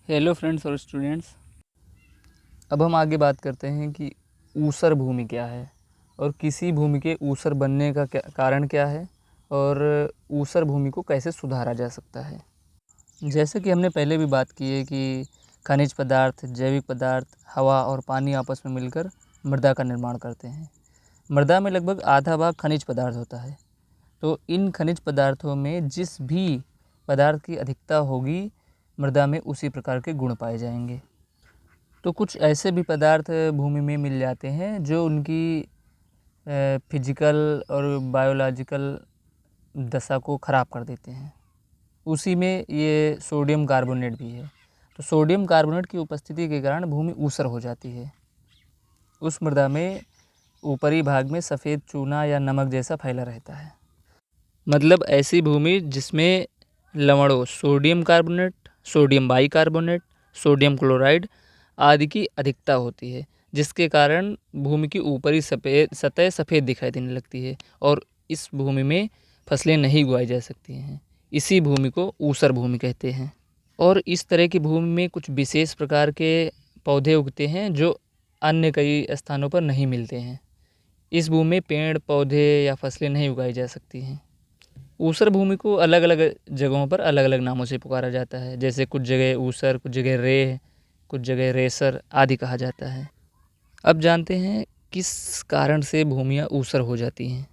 Hello friends और students. अब हम आगे बात करते हैं कि ऊसर भूमि क्या है और किसी भूमि के ऊसर बनने का कारण क्या है और ऊसर भूमि को कैसे सुधारा जा सकता है। जैसे कि हमने पहले भी बात की है कि खनिज पदार्थ, जैविक पदार्थ, हवा और पानी आपस में मिलकर मृदा का निर्माण करते हैं। मृदा में लगभग आधा भाग खनिज पदार्थ होता है। तो इन खनिज पदार्थों में जिस भी पदार्थ की अधिकता होगी, मृदा में उसी प्रकार के गुण पाए जाएंगे। तो कुछ ऐसे भी पदार्थ भूमि में मिल जाते हैं जो उनकी फिजिकल और बायोलॉजिकल दशा को ख़राब कर देते हैं। उसी में ये सोडियम कार्बोनेट भी है। तो सोडियम कार्बोनेट की उपस्थिति के कारण भूमि ऊसर हो जाती है। उस मृदा में ऊपरी भाग में सफ़ेद चूना या नमक जैसा फैला रहता है। मतलब ऐसी भूमि जिसमें लवणों sodium carbonate, sodium bicarbonate, sodium chloride आदि की अधिकता होती है, जिसके कारण भूमि की ऊपरी सतह सफ़ेद दिखाई देने लगती है और इस भूमि में फसलें नहीं उगाई जा सकती हैं। इसी भूमि को ऊसर भूमि कहते हैं। और इस तरह की भूमि में कुछ विशेष प्रकार के पौधे उगते हैं जो अन्य कई स्थानों पर नहीं मिलते हैं। इस भूमि में पेड़ पौधे या फसलें नहीं उगाई जा सकती हैं। ऊसर भूमि को अलग अलग जगहों पर अलग अलग नामों से पुकारा जाता है। जैसे कुछ जगह ऊसर, कुछ जगह रेह, कुछ जगह रेसर आदि कहा जाता है। अब जानते हैं किस कारण से भूमियाँ ऊसर हो जाती हैं।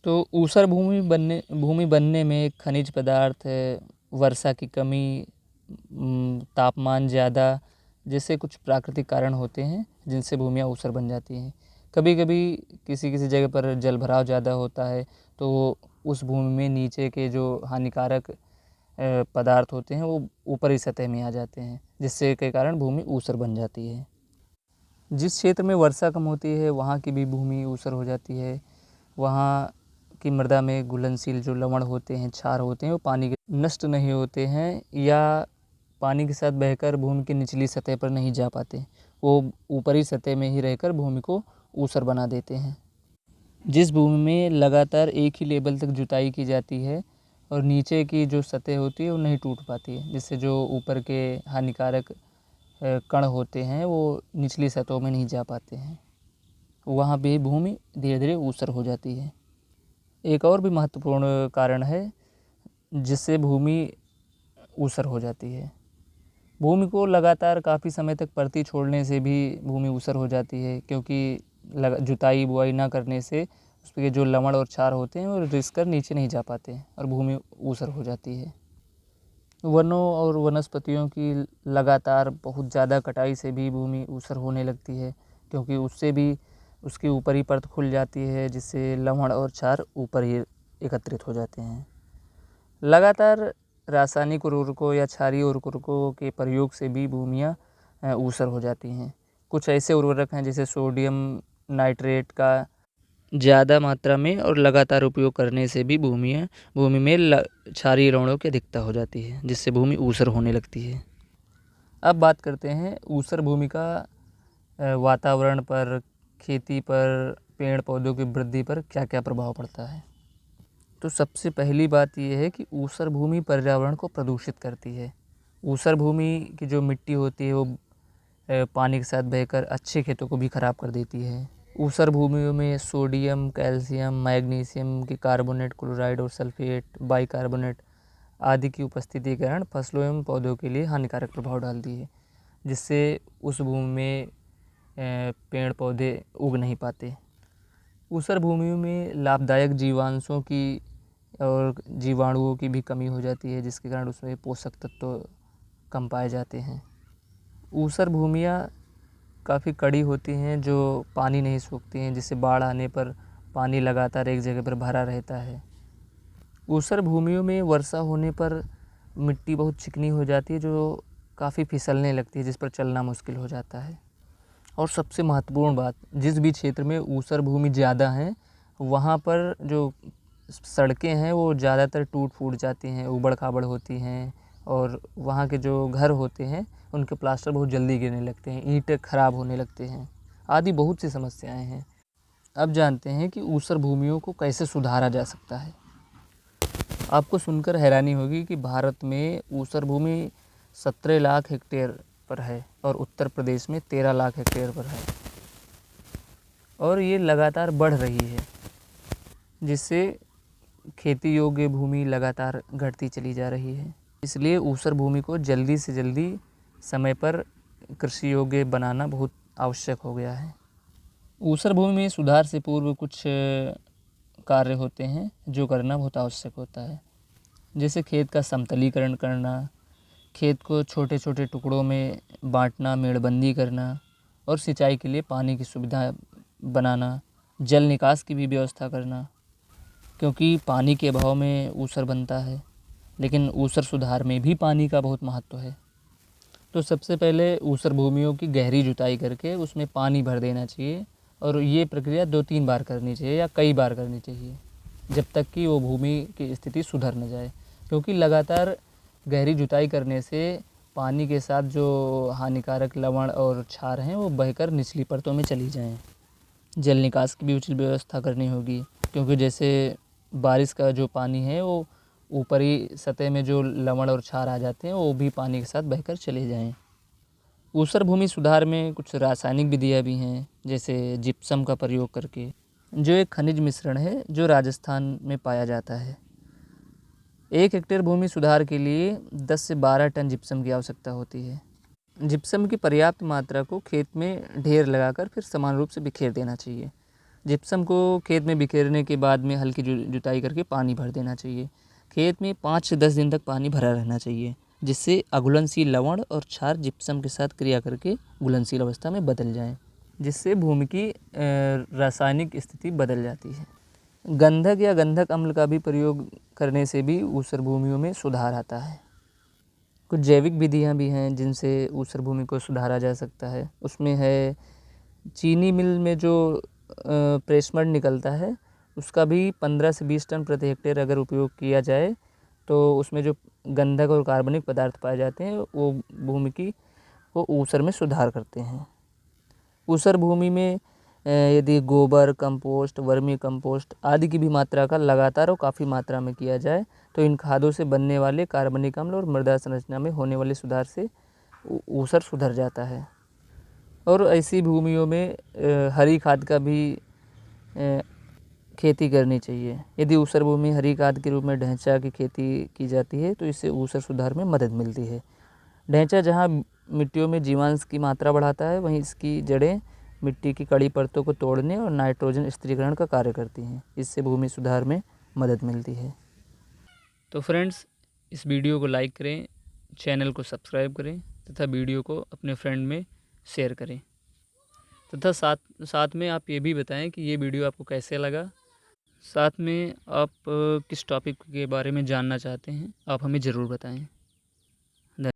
तो ऊसर भूमि बनने में खनिज पदार्थ, वर्षा की कमी, तापमान ज़्यादा जैसे कुछ प्राकृतिक कारण होते हैं जिनसे भूमियाँ ऊसर बन जाती हैं। कभी कभी किसी किसी जगह पर जलभराव ज़्यादा होता है तो उस भूमि में नीचे के जो हानिकारक पदार्थ होते हैं वो ऊपरी सतह में आ जाते हैं, जिससे के कारण भूमि ऊसर बन जाती है। जिस क्षेत्र में वर्षा कम होती है वहाँ की भी भूमि ऊसर हो जाती है। वहाँ की मृदा में घुलनशील जो लवण होते हैं, क्षार होते हैं, वो पानी के नष्ट नहीं होते हैं या पानी के साथ बहकर भूमि की निचली सतह पर नहीं जा पाते। वो ऊपरी सतह में ही रहकर भूमि को ऊसर बना देते हैं। जिस भूमि में लगातार एक ही लेवल तक जुताई की जाती है और नीचे की जो सतह होती है वो नहीं टूट पाती है, जिससे जो ऊपर के हानिकारक कण होते हैं वो निचली सतहों में नहीं जा पाते हैं, वहाँ भी भूमि धीरे धीरे ऊसर हो जाती है। एक और भी महत्वपूर्ण कारण है जिससे भूमि ऊसर हो जाती है। भूमि को लगातार काफ़ी समय तक परती छोड़ने से भी भूमि ऊसर हो जाती है, क्योंकि जुताई बुआई ना करने से उसके जो लवण और क्षार होते हैं वो रिस कर नीचे नहीं जा पाते और भूमि ऊसर हो जाती है। वनों और वनस्पतियों की लगातार बहुत ज़्यादा कटाई से भी भूमि ऊसर होने लगती है, क्योंकि उससे भी उसकी ऊपरी परत खुल जाती है, जिससे लवण और क्षार ऊपर ही एकत्रित हो जाते हैं। लगातार रासायनिक उर्वरकों या क्षारीय उर्वरकों के प्रयोग से भी भूमियाँ ऊसर हो जाती हैं। कुछ ऐसे उर्वरक हैं जैसे सोडियम नाइट्रेट का ज़्यादा मात्रा में और लगातार उपयोग करने से भी भूमि में क्षारीय लवणों की अधिकता हो जाती है, जिससे भूमि ऊसर होने लगती है। अब बात करते हैं ऊसर भूमि का वातावरण पर, खेती पर, पेड़ पौधों की वृद्धि पर क्या क्या प्रभाव पड़ता है। तो सबसे पहली बात यह है कि ऊसर भूमि पर्यावरण को प्रदूषित करती है। ऊसर भूमि की जो मिट्टी होती है वो पानी के साथ बहकर अच्छे खेतों को भी ख़राब कर देती है। ऊसर भूमियों में सोडियम, कैल्शियम, मैग्नीशियम के कार्बोनेट, क्लोराइड और सल्फेट, बाइकार्बोनेट आदि की उपस्थिति के कारण फसलों एवं पौधों के लिए हानिकारक प्रभाव डालती है, जिससे उस भूमि में पेड़ पौधे उग नहीं पाते। ऊसर भूमियों में लाभदायक जीवांशों की और जीवाणुओं की भी कमी हो जाती है, जिसके कारण उसमें पोषक तत्व कम पाए जाते हैं। ऊसर भूमियाँ काफ़ी कड़ी होती हैं जो पानी नहीं सोखती हैं, जिससे बाढ़ आने पर पानी लगातार एक जगह पर भरा रहता है। ऊसर भूमियों में वर्षा होने पर मिट्टी बहुत चिकनी हो जाती है जो काफ़ी फिसलने लगती है, जिस पर चलना मुश्किल हो जाता है। और सबसे महत्वपूर्ण बात, जिस भी क्षेत्र में ऊसर भूमि ज़्यादा है वहाँ पर जो सड़कें हैं वो ज़्यादातर टूट फूट जाती हैं, ऊबड़ खाबड़ होती हैं और वहाँ के जो घर होते हैं उनके प्लास्टर बहुत जल्दी गिरने लगते हैं, ईंटें ख़राब होने लगते हैं आदि बहुत सी समस्याएं हैं। अब जानते हैं कि ऊसर भूमियों को कैसे सुधारा जा सकता है। आपको सुनकर हैरानी होगी कि भारत में ऊसर भूमि 17 लाख हेक्टेयर पर है और उत्तर प्रदेश में 13 लाख हेक्टेयर पर है, और ये लगातार बढ़ रही है, जिससे खेती योग्य भूमि लगातार घटती चली जा रही है। इसलिए ऊसर भूमि को जल्दी से जल्दी समय पर कृषि योग्य बनाना बहुत आवश्यक हो गया है। ऊसर भूमि में सुधार से पूर्व कुछ कार्य होते हैं जो करना बहुत आवश्यक होता है, जैसे खेत का समतलीकरण करना, खेत को छोटे छोटे टुकड़ों में बांटना, मेड़बंदी करना और सिंचाई के लिए पानी की सुविधा बनाना, जल निकास की भी व्यवस्था करना, क्योंकि पानी के अभाव में ऊसर बनता है, लेकिन ऊसर सुधार में भी पानी का बहुत महत्व है। तो सबसे पहले ऊसर भूमियों की गहरी जुताई करके उसमें पानी भर देना चाहिए, और ये प्रक्रिया 2-3 बार करनी चाहिए या कई बार करनी चाहिए, जब तक कि वो भूमि की स्थिति सुधर न जाए, क्योंकि लगातार गहरी जुताई करने से पानी के साथ जो हानिकारक लवण और क्षार हैं वो बहकर निचली परतों में चली जाएं। जल निकास की भी उचित व्यवस्था करनी होगी, क्योंकि जैसे बारिश का जो पानी है वो ऊपरी सतह में जो लवण और क्षार आ जाते हैं वो भी पानी के साथ बहकर चले जाएं। ऊसर भूमि सुधार में कुछ रासायनिक विधियाँ भी हैं, जैसे जिप्सम का प्रयोग करके, जो एक खनिज मिश्रण है जो राजस्थान में पाया जाता है। 1 हेक्टेयर भूमि सुधार के लिए 10 से 12 टन जिप्सम की आवश्यकता होती है। जिप्सम की पर्याप्त मात्रा को खेत में ढेर लगाकर फिर समान रूप से बिखेर देना चाहिए। जिप्सम को खेत में बिखेरने के बाद में हल्की जुताई करके पानी भर देना चाहिए। खेत में 5 से 10 दिन तक पानी भरा रहना चाहिए, जिससे अघुलनशील लवण और क्षार जिप्सम के साथ क्रिया करके घुलनशील अवस्था में बदल जाएं, जिससे भूमि की रासायनिक स्थिति बदल जाती है। गंधक या गंधक अम्ल का भी प्रयोग करने से भी ऊसर भूमियों में सुधार आता है। कुछ जैविक विधियाँ भी हैं जिनसे ऊसर भूमि को सुधारा जा सकता है। उसमें है चीनी मिल में जो प्रेसमड निकलता है, उसका भी 15 से 20 टन प्रति हेक्टेयर अगर उपयोग किया जाए तो उसमें जो गंधक और कार्बनिक पदार्थ पाए जाते हैं वो भूमि की वो ऊसर में सुधार करते हैं। ऊसर भूमि में यदि गोबर, कंपोस्ट, वर्मी कंपोस्ट आदि की भी मात्रा का लगातार और काफ़ी मात्रा में किया जाए तो इन खादों से बनने वाले कार्बनिक अम्ल और मृदा संरचना में होने वाले सुधार से ऊसर सुधर जाता है। और ऐसी भूमियों में हरी खाद का भी खेती करनी चाहिए। यदि ऊसर भूमि हरी खाद के रूप में ढैंचा की खेती की जाती है तो इससे ऊसर सुधार में मदद मिलती है। ढैंचा जहाँ मिट्टियों में जीवांश की मात्रा बढ़ाता है, वहीं इसकी जड़ें मिट्टी की कड़ी परतों को तोड़ने और नाइट्रोजन स्थिरीकरण का कार्य करती हैं। इससे भूमि सुधार में मदद मिलती है। तो फ्रेंड्स, इस वीडियो को लाइक करें, चैनल को सब्सक्राइब करें तथा वीडियो को अपने फ्रेंड में शेयर करें, तथा साथ में आप ये भी बताएं कि ये वीडियो आपको कैसे लगा। साथ में आप किस टॉपिक के बारे में जानना चाहते हैं, आप हमें ज़रूर बताएं।